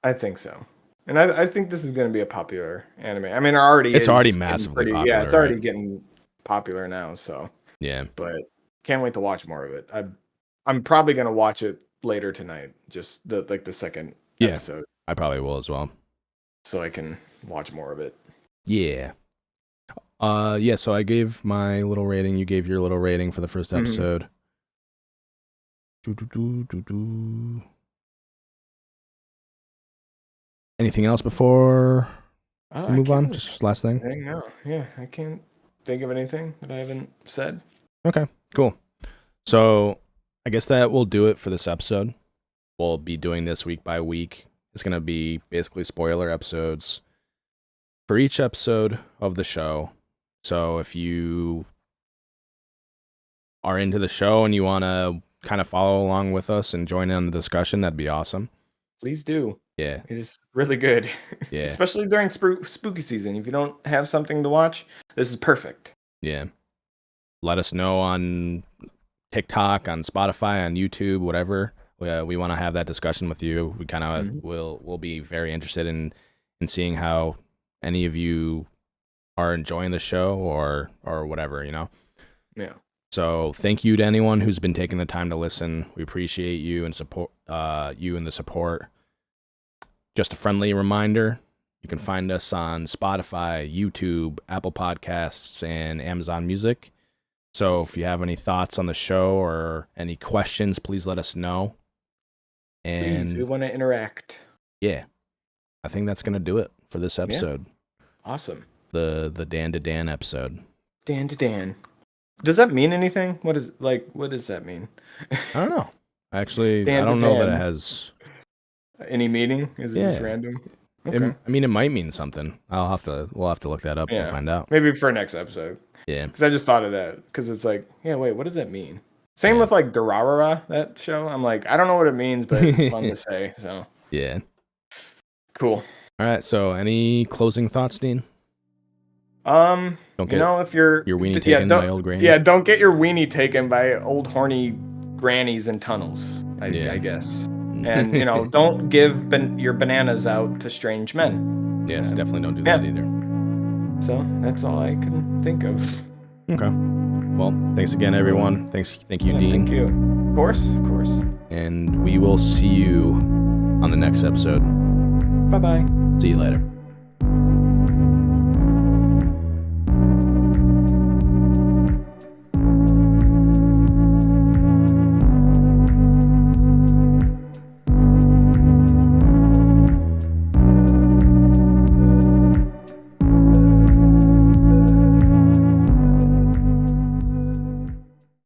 I think so, and I think this is gonna be a popular anime. I mean, it's already massively popular. Yeah, it's already getting popular now. So yeah, but can't wait to watch more of it. I'm probably gonna watch it later tonight. Just the second episode. I probably will as well, so I can watch more of it. Yeah. So I gave my little rating. You gave your little rating for the first episode. Anything else before we move on? Just last thing? No. Yeah, I can't think of anything that I haven't said. Okay, cool. So I guess that will do it for this episode. We'll be doing this week by week. It's going to be basically spoiler episodes for each episode of the show. So if you are into the show and you want to kind of follow along with us and join in on the discussion, that'd be awesome. Please do. Yeah. It is really good. Yeah. Especially during spooky season. If you don't have something to watch, this is perfect. Yeah. Let us know on TikTok, on Spotify, on YouTube, whatever. We want to have that discussion with you. We kind of will be very interested in and seeing how any of you are enjoying the show or whatever, you know. Yeah. So thank you to anyone who's been taking the time to listen. We appreciate you and support you and the support. Just a friendly reminder, you can find us on Spotify, YouTube, Apple Podcasts, and Amazon Music. So if you have any thoughts on the show or any questions, please let us know. And Please, we want to interact. yeah, I think that's going to do it for this episode. Yeah. Awesome. The Dan to Dan episode. Dan to Dan. Does that mean anything? What does that mean? I don't know. Actually, Dan I don't to know that Dan. it has Any meaning? Is it just Yeah. random? Okay. I mean, it might mean something. We'll have to look that up and find out. Maybe for next episode. Yeah. Because I just thought of that. Because it's like, yeah, wait, what does that mean? Same with like Durarara, that show. I'm like, I don't know what it means, but it's fun to say. So Yeah. cool. All right. So, any closing thoughts, Dean? Don't Don't you know, if you're your weenie taken by old grannies. Yeah, don't get your weenie taken by old horny grannies in tunnels. I guess. And you know, don't give your bananas out to strange men. Yes, definitely don't do that either. So that's all I can think of. Okay. Well, thanks again, everyone. Thank you, Dean. Thank you. Of course. And we will see you on the next episode. Bye bye. See you later.